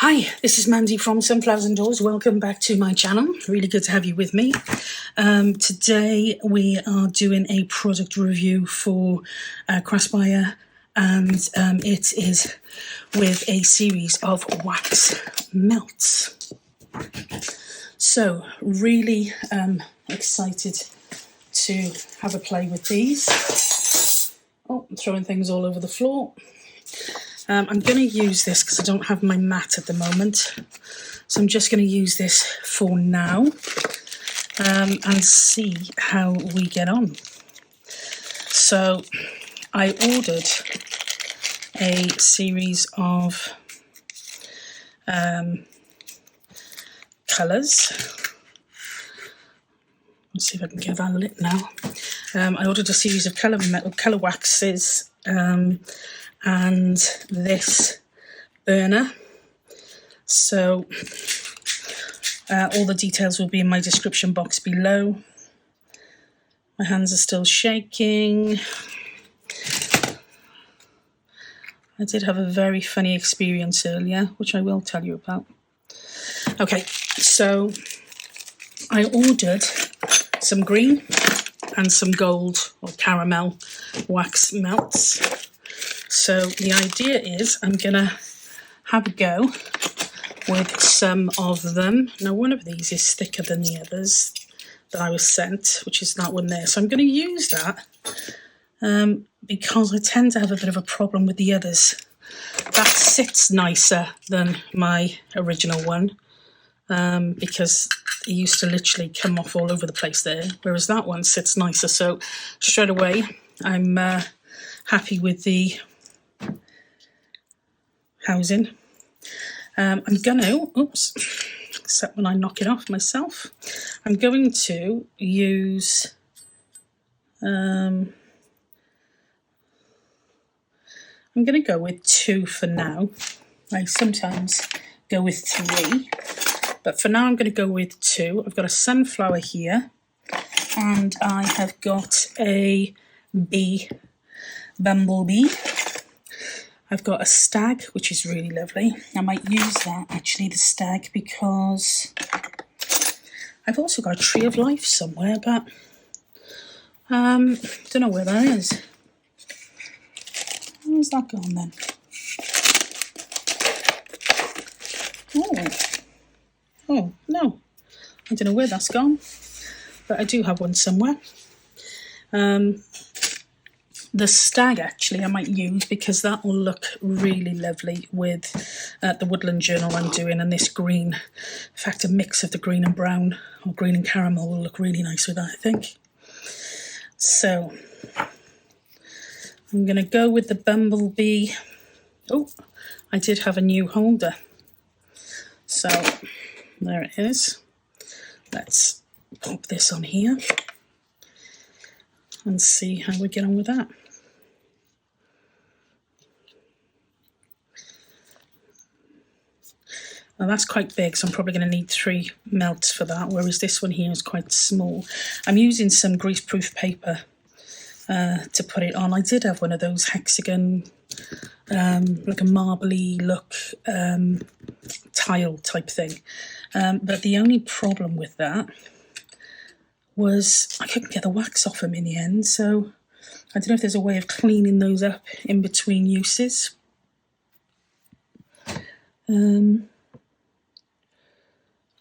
Hi, this is Mandy from SunflowersAndDors. Welcome back to my channel. Really good to have you with me. Today we are doing a product review for Craspire, and it is with a series of wax melts. So really excited to have a play with these. Oh, I'm throwing things all over the floor. I'm going to use this because I don't have my mat at the moment, so I'm just going to use this for now and see how we get on. So I ordered a series of colours. Let's see if I can get that lit now. I ordered a series of colour waxes and this burner. So all the details will be in my description box below. My hands are still shaking. I did have a very funny experience earlier, which I will tell you about. Okay, so I ordered some green and some gold or caramel wax melts. So the idea is I'm going to have a go with some of them. Now one of these is thicker than the others that I was sent, which is that one there. So I'm going to use that because I tend to have a bit of a problem with the others. That sits nicer than my original one because it used to literally come off all over the place there, whereas that one sits nicer. So straight away I'm happy with the housing. I'm going to, except when I knock it off myself, I'm going to use I'm going to go with 2 for now. I sometimes go with 3, but for now I'm going to go with 2. I've got a sunflower here, and I have got a bumblebee. I've got a stag, which is really lovely. I might use that, actually, the stag, because I've also got a tree of life somewhere, but don't know where that is. Where's that gone then? Oh, no. I don't know where that's gone, but I do have one somewhere. The stag, actually, I might use because that will look really lovely with the woodland journal I'm doing, and this green. In fact, a mix of the green and brown, or green and caramel, will look really nice with that, I think. So I'm going to go with the bumblebee. Oh, I did have a new holder. So there it is. Let's pop this on here and see how we get on with that. Now that's quite big, so I'm probably going to need 3 melts for that, whereas this one here is quite small. I'm using some greaseproof paper to put it on. I did have one of those hexagon, like a marbly look tile type thing, but the only problem with that was I couldn't get the wax off them in the end, so I don't know if there's a way of cleaning those up in between uses.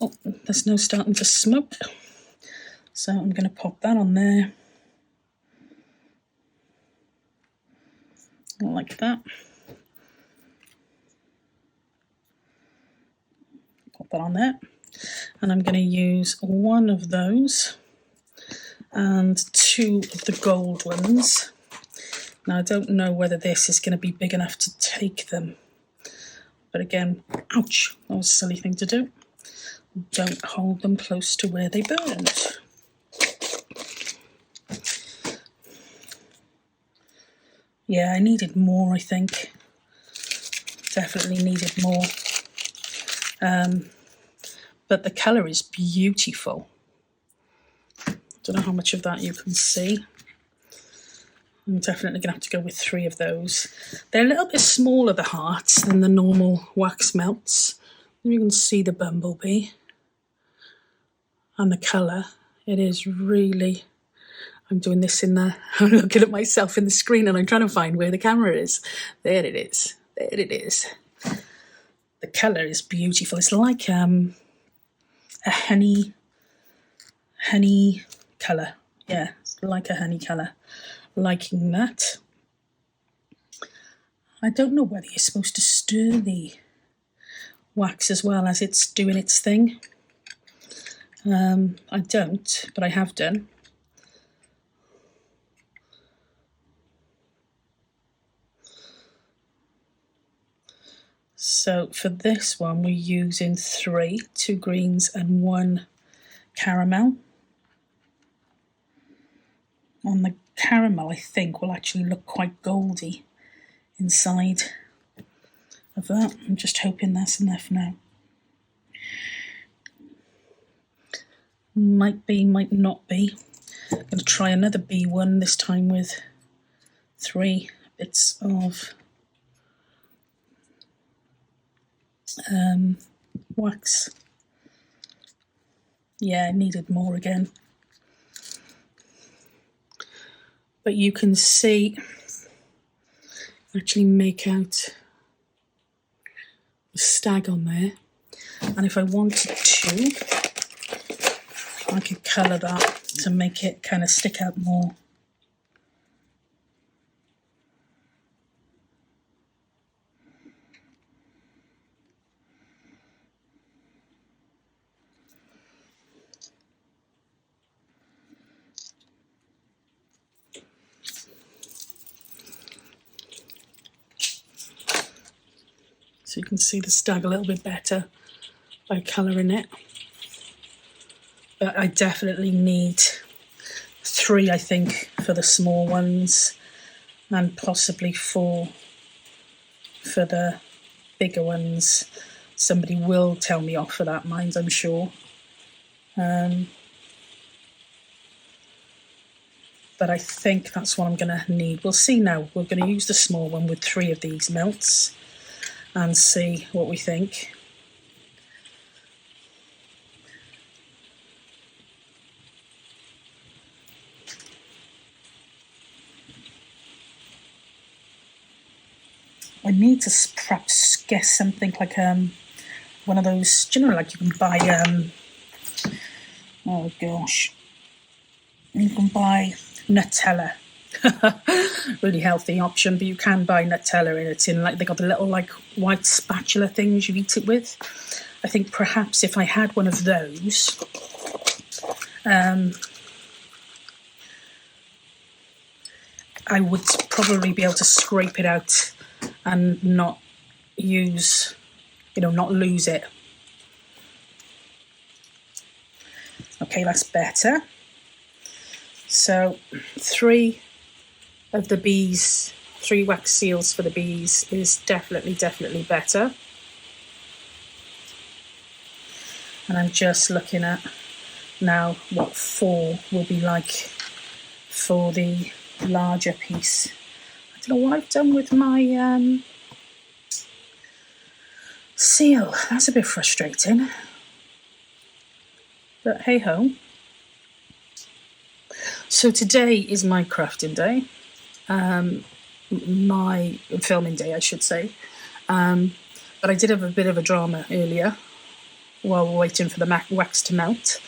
Oh, there's no starting to smoke, so I'm going to pop that on there, like that. Pop that on there, and I'm going to use 1 of those and 2 of the gold ones. Now I don't know whether this is going to be big enough to take them, but again, ouch, that was a silly thing to do. Don't hold them close to where they burned. Yeah, I needed more, I think. Definitely needed more. But the colour is beautiful. Don't know how much of that you can see. I'm definitely going to have to go with 3 of those. They're a little bit smaller, the hearts, than the normal wax melts. You can see the bumblebee and the colour. It is really, I'm doing this in the, I'm looking at myself in the screen and I'm trying to find where the camera is. There it is. There it is. The colour is beautiful. It's like a honey colour. Yeah, it's like a honey colour. Liking that. I don't know whether you're supposed to stir the wax as well as it's doing its thing. I don't, but I have done. So for this one, we're using 2 greens and 1 caramel. And the caramel, I think, will actually look quite goldy inside of that. I'm just hoping that's enough now. Might be, might not be. I'm going to try another B1, this time with 3 bits of wax. Yeah, it needed more again. But you can see, actually make out the stag on there. And if I wanted to, I could colour that to make it kind of stick out more. So you can see the stag a little bit better by colouring it. But I definitely need 3, I think, for the small ones, and possibly 4 for the bigger ones. Somebody will tell me off for that, mind, I'm sure. But I think that's what I'm going to need. We'll see now. We're going to use the small one with 3 of these melts and see what we think. I need to perhaps guess something like one of those, do you know, like you can buy, oh gosh, you can buy Nutella. Really healthy option, but you can buy Nutella and it's in, like, they got the little like white spatula things you eat it with. I think perhaps if I had one of those, I would probably be able to scrape it out and not use, not lose it. Okay, that's better. So 3 of the bees, 3 wax seals for the bees is definitely better. And I'm just looking at now what 4 will be like for the larger piece. I don't know what I've done with my seal. That's a bit frustrating. But hey ho. So today is my crafting day. My filming day, I should say. But I did have a bit of a drama earlier while we're waiting for the wax to melt.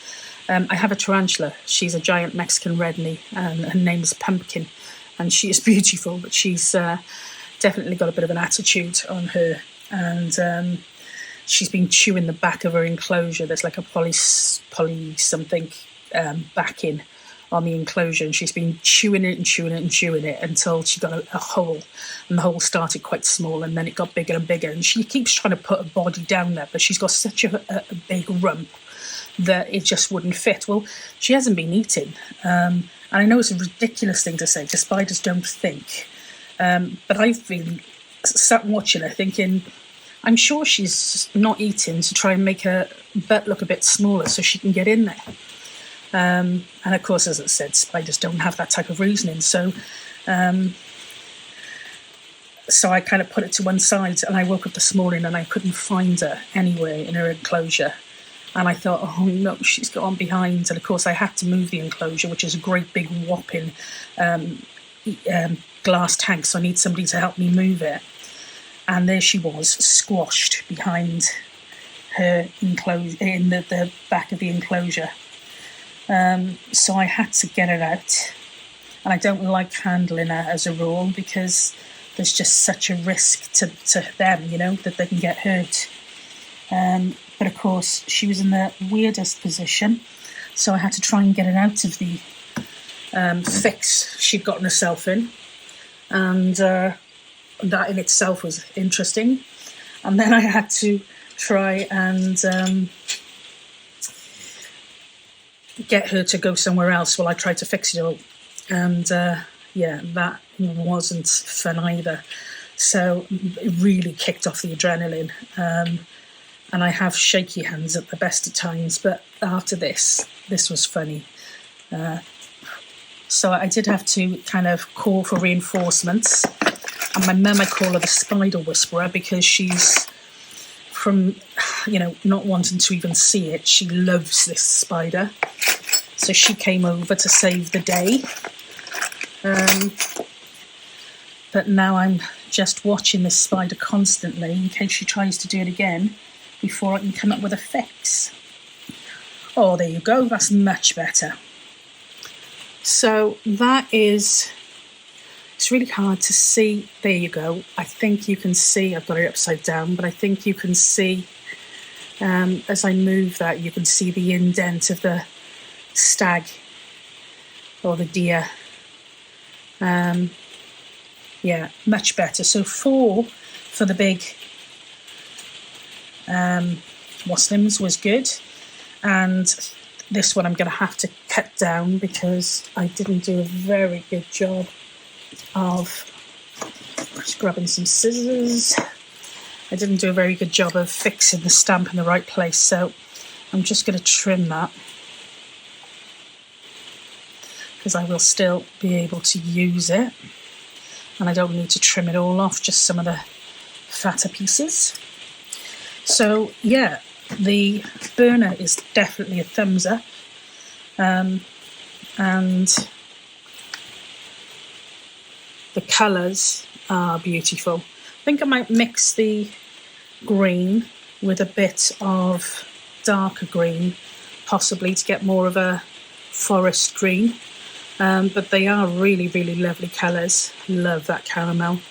I have a tarantula. She's a giant Mexican redknee, and her name is Pumpkin. And she is beautiful, but she's definitely got a bit of an attitude on her. And she's been chewing the back of her enclosure. There's like a poly something backing on the enclosure, and she's been chewing it until she got a hole, and the hole started quite small and then it got bigger and bigger, and she keeps trying to put her body down there, but she's got such a big rump that it just wouldn't fit. Well, she hasn't been eating, and I know it's a ridiculous thing to say because spiders don't think, but I've been sat watching her thinking, I'm sure she's not eating to try and make her butt look a bit smaller so she can get in there. And of course, as I said, spiders don't have that type of reasoning. So so I kind of put it to one side, and I woke up this morning and I couldn't find her anywhere in her enclosure. And I thought, oh no, she's gone behind. And of course I had to move the enclosure, which is a great big whopping glass tank, so I need somebody to help me move it. And there she was, squashed behind her enclosure, in the back of the enclosure. So I had to get her out. And I don't like handling her as a rule, because there's just such a risk to them, you know, that they can get hurt. But of course, she was in the weirdest position, so I had to try and get her out of the fix she'd gotten herself in. And that in itself was interesting. And then I had to try and get her to go somewhere else while I tried to fix it all. And yeah, that wasn't fun either. So it really kicked off the adrenaline. And I have shaky hands at the best of times, but after this was funny. So I did have to kind of call for reinforcements. And my mum, I call her the spider whisperer, because she's, from, you know, not wanting to even see it, she loves this spider. So she came over to save the day. But now I'm just watching this spider constantly in case she tries to do it again before I can come up with a fix. Oh, there you go. That's much better. So that is, it's really hard to see. There you go. I think you can see, I've got it upside down, but I think you can see, as I move that, you can see the indent of the stag or the deer. Yeah, much better. So 4 for the big waslims was good, and this one I'm going to have to cut down because I didn't do a very good job of, just grabbing some scissors, I didn't do a very good job of fixing the stamp in the right place, so I'm just going to trim that, because I will still be able to use it, and I don't need to trim it all off, just some of the fatter pieces. So yeah, the burner is definitely a thumbs up, and the colours are beautiful. I think I might mix the green with a bit of darker green, possibly to get more of a forest green, but they are really, really lovely colours. Love that caramel.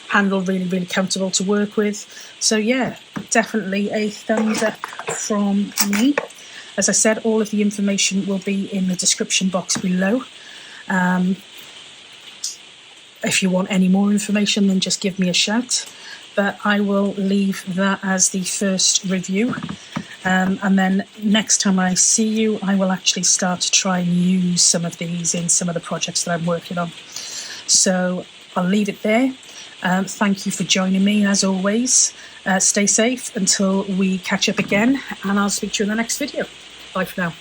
Handle really, really comfortable to work with. So yeah, definitely a thumbs up from me. As I said, all of the information will be in the description box below. If you want any more information, then just give me a shout. But I will leave that as the first review. And then next time I see you, I will actually start to try and use some of these in some of the projects that I'm working on. So I'll leave it there. Thank you for joining me, as always. Stay safe until we catch up again, and I'll speak to you in the next video. Bye for now.